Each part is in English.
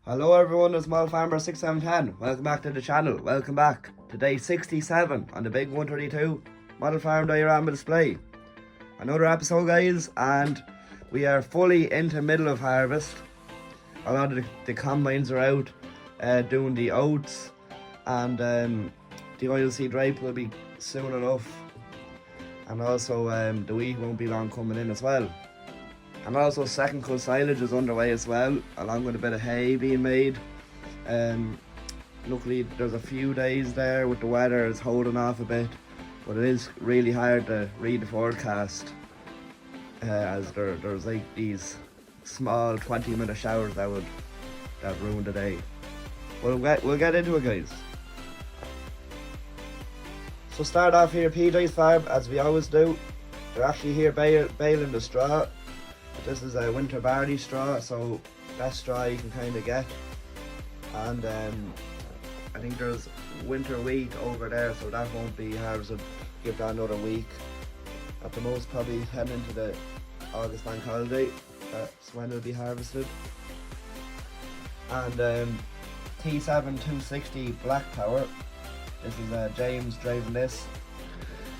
Hello everyone, it's Small Farmer 6710. Welcome back to the channel. Welcome back to day 67 on the big 132 Model Farm Diorama display. Another episode, guys, and we are fully into middle of harvest. A lot of the combines are out doing the oats, and the oilseed rape will be soon enough, and also the wheat won't be long coming in as well. And also second cut silage is underway as well, along with a bit of hay being made. Luckily there's a few days there with the weather, it's holding off a bit, but it is really hard to read the forecast as there's like these small 20-minute showers that ruin the day. We'll get into it, guys. So start off here, PJ's farm, as we always do. They're actually here baling the straw. This is a winter barley straw, so best straw you can kind of get. And I think there's winter wheat over there, so that won't be harvested. Give that another week. At the most, probably heading into the August bank holiday. That's when it'll be harvested. And T7 260 black power. This is James driving this,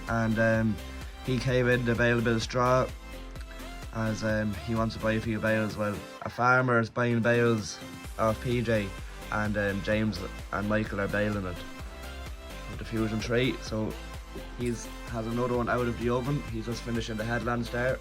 and he came in to bale a bit of straw, as he wants to buy a few bales. Well, a farmer is buying bales off PJ, and James and Michael are baling it with the Fusion 3. So has another one out of the oven. He's just finishing the headlands there.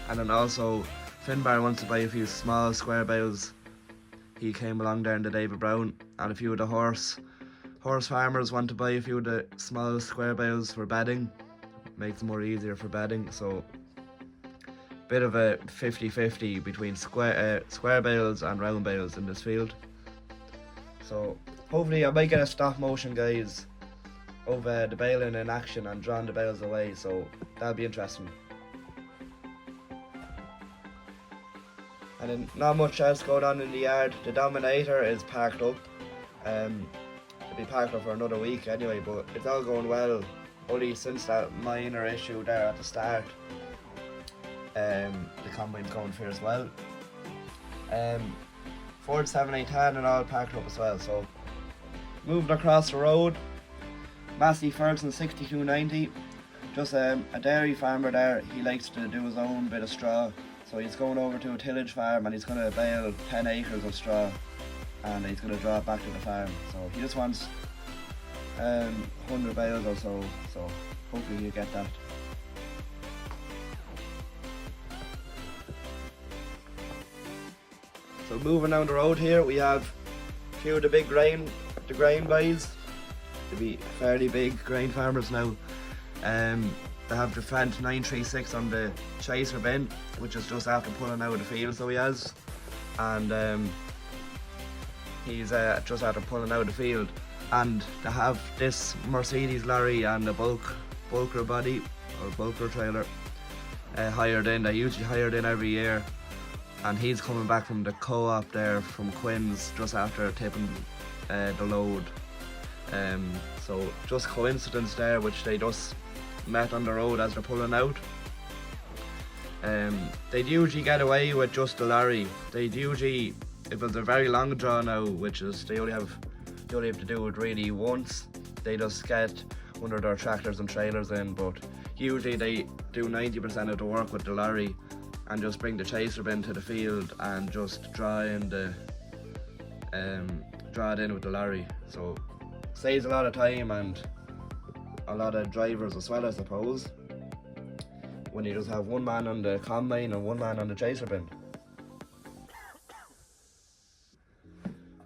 And then also Finbar wants to buy a few small square bales. He came along there in the David Brown, and a few of the horse farmers want to buy a few of the small square bales for bedding. Makes it more easier for bedding. So bit of a 50-50 between square bales and round bales in this field. So hopefully I might get a stop motion, guys, of the baling in action and drawing the bales away, so that'll be interesting. And then not much else going on in the yard. The Dominator is parked up. It'll be parked up for another week anyway, but it's all going well, only since that minor issue there at the start. The combine's going for as well. Ford 7810 and all parked up as well. So moving across the road, Massey Ferguson 6290, just a dairy farmer there. He likes to do his own bit of straw, so he's going over to a tillage farm and he's going to bale 10 acres of straw, and he's going to draw it back to the farm. So he just wants 100 bales or so, so hopefully you get that. So moving down the road here, we have a few of the big grain guys. They'll be fairly big grain farmers now. They have the Fendt 936 on the chaser bin, which is just after pulling out of the field, so he has. And he's just after pulling out of the field. And they have this Mercedes lorry and a bulker body, or bulker trailer, hired in. They usually hired in every year. And he's coming back from the co-op there from Quinn's just after tipping the load. So just coincidence there, which they just met on the road as they're pulling out. They'd usually get away with just the lorry. They'd usually, if it's a very long draw now, which is they only have to do it really once, they just get one of their tractors and trailers in. But usually they do 90% of the work with the lorry, and just bring the chaser bin to the field and just draw it in with the lorry. So saves a lot of time and a lot of drivers as well, I suppose, when you just have one man on the combine and one man on the chaser bin.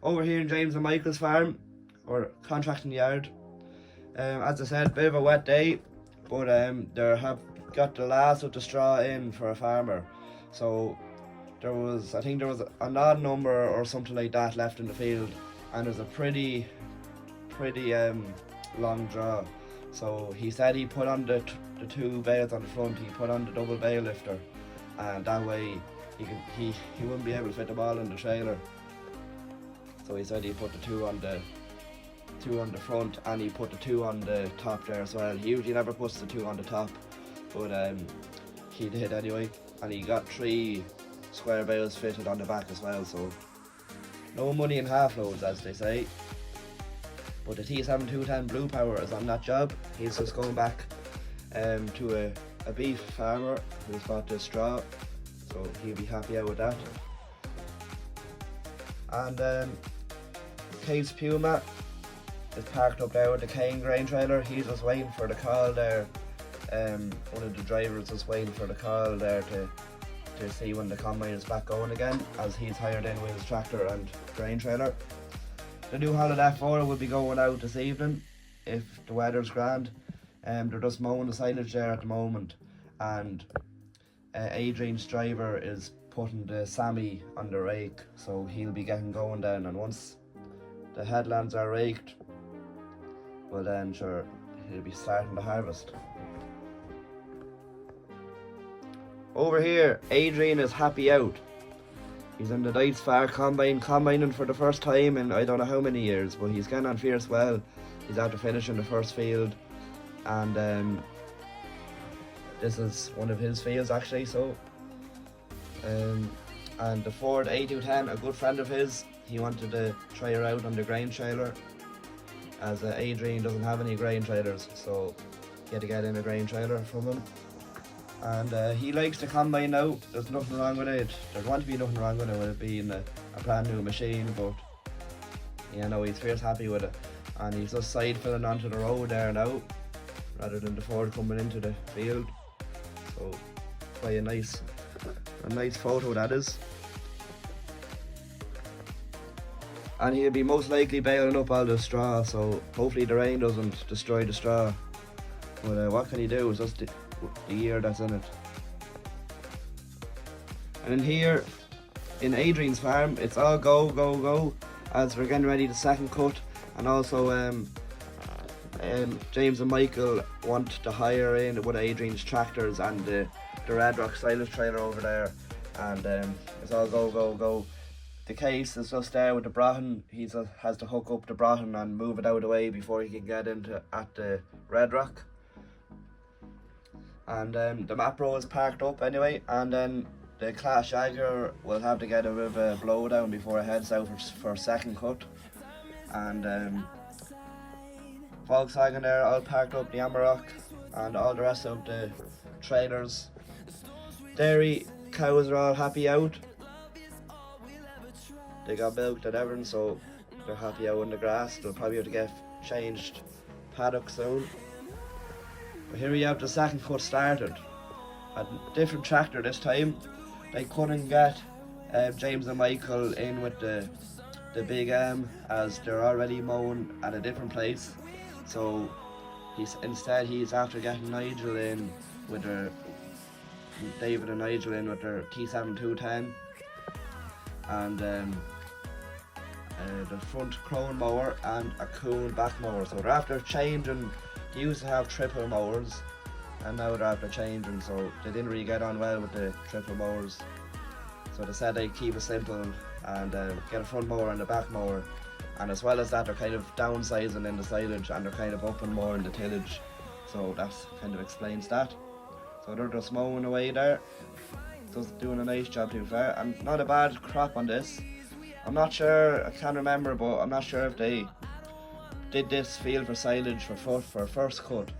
Over here in James and Michael's farm, or contracting yard, as I said, bit of a wet day, but they have got the last of the straw in for a farmer. So I think there was an odd number or something like that left in the field, and there's a pretty long draw. So he said he put on the two bales on the front. He put on the double bale lifter, and that way he wouldn't be able to fit them all in the trailer. So he said he put the two on the front, and he put the two on the top there as well. He usually never puts the two on the top, but he did anyway, and he got 3 square bales fitted on the back as well, so No money in half loads, as they say. But the T7210 Blue Power is on that job. He's just going back to a beef farmer who's bought the straw, so he'll be happy out with that. And Case Puma is parked up there with the cane grain trailer. He's just waiting for the call there. One of the drivers is waiting for the call there to see when the combine is back going again, as he's hired in with his tractor and grain trailer. The new Holland F4 will be going out this evening if the weather's grand. They're just mowing the silage there at the moment, and Adrian's driver is putting the Sammy on the rake, so he'll be getting going then, and once the headlands are raked, well then sure, he'll be starting the harvest. Over here, Adrian is happy out. He's in the Deutz Fahr combining for the first time in I don't know how many years, but he's getting on fierce well. He's after finishing the first field, and this is one of his fields actually. So, and the Ford A210, a good friend of his, he wanted to try her out on the grain trailer, as Adrian doesn't have any grain trailers, so he had to get in a grain trailer from him. And he likes the combine now. There's nothing wrong with it. There won't be nothing wrong with it being a brand new machine, but you know, he's fierce happy with it. And he's just side filling onto the road there now, rather than the Ford coming into the field. So quite a nice photo that is. And he'll be most likely baling up all the straw, so hopefully the rain doesn't destroy the straw. But what can he do? It's just the year that's in it. And in here, in Adrian's farm, it's all go, as we're getting ready the second cut. And also James and Michael want to hire in one of Adrian's tractors and the Red Rock silage trailer over there, and it's all go. The case is just there with the Brahan. He has to hook up the Brahan and move it out of the way before he can get into at the Red Rock. And the Mapro is parked up anyway, and then the Class Jaguar will have to get a bit of a blowdown before it heads out for a second cut. And Volkswagen there all parked up the Amarok, and all the rest of the trailers. Dairy cows are all happy out. They got milked and everything, so they're happy out in the grass. They'll probably have to get changed paddock soon. But here we have the second cut started. A different tractor this time. They couldn't get James and Michael in with the big as they're already mowing at a different place. So instead he's after getting Nigel in with their David and Nigel in with their T7210 and the front crone mower and a Coon back mower. So they're after changing. They used to have triple mowers, and now they're after changing, so they didn't really get on well with the triple mowers. So they said they'd keep it simple and get a front mower and a back mower, and as well as that they're kind of downsizing in the silage and they're kind of upping more in the tillage, so that kind of explains that. So they're just mowing away there, just doing a nice job to be fair, and not a bad crop on this. I'm not sure, I can't remember, but I'm not sure if they did this field for silage for first cut,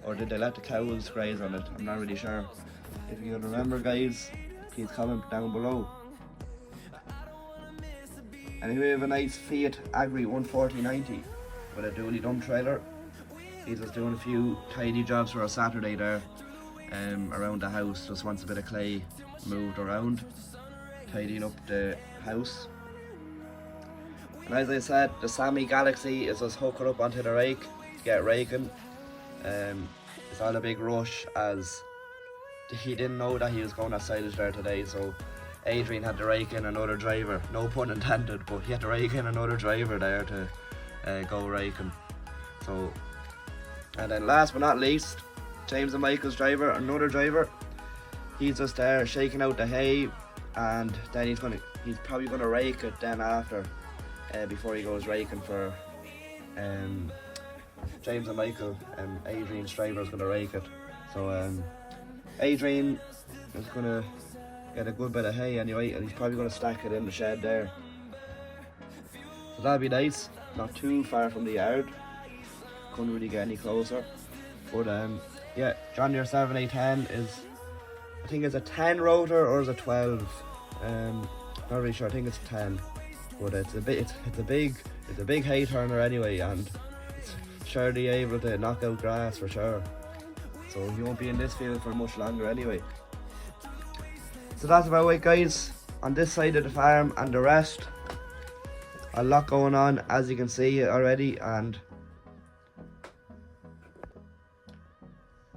or did they let the cows graze on it? I'm not really sure. If you can remember, guys, please comment down below. And here we have a nice Fiat Agri 140/90 with a dually dump trailer. He's just doing a few tidy jobs for a Saturday there around the house. Just wants a bit of clay moved around, tidying up the house. And as I said, the Sammy Galaxy is just hooking up onto the rake to get raking. It's all a big rush as he didn't know that he was going at silage there today, so Adrian had to rake in another driver, no pun intended, but he had to rake in another driver there to go raking. So, and then last but not least, James and Michael's driver, another driver, he's just there shaking out the hay, and then he's probably gonna rake it then after. Before he goes raking for James and Michael, Adrian's driver is going to rake it. So Adrian is going to get a good bit of hay anyway, and he's probably going to stack it in the shed there. So that'd be nice, not too far from the yard. Couldn't really get any closer. But yeah, John Deere 7810 is, I think it's a 10 rotor or is it 12? Not really sure. I think it's 10. But it's a big hay turner anyway, and it's surely able to knock out grass for sure. So you won't be in this field for much longer anyway. So that's about it, guys, on this side of the farm. And the rest, a lot going on, as you can see already, and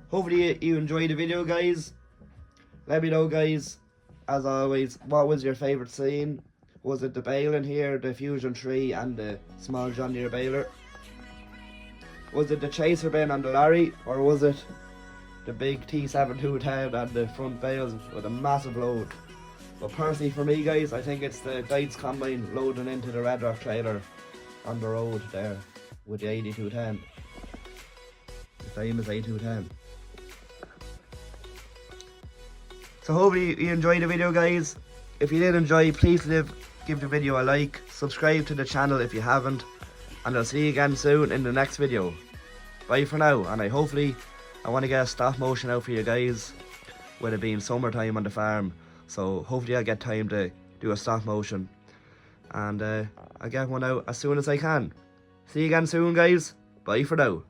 hopefully you enjoyed the video, guys. Let me know, guys, as always, what was your favourite scene? Was it the baling here, the Fusion 3 and the small John Deere baler? Was it the chaser bin on the lorry, or was it the big T7210 and the front bales with a massive load? But personally for me, guys, I think it's the Deutz combine loading into the Red Rock trailer on the road there with the 8210. The famous 8210. So hopefully you enjoyed the video, guys. If you did enjoy, please give the video a like, subscribe to the channel if you haven't, and I'll see you again soon in the next video. Bye for now, and I want to get a stop motion out for you guys with it being summertime on the farm, so hopefully I'll get time to do a stop motion, and I'll get one out as soon as I can. See you again soon, guys. Bye for now.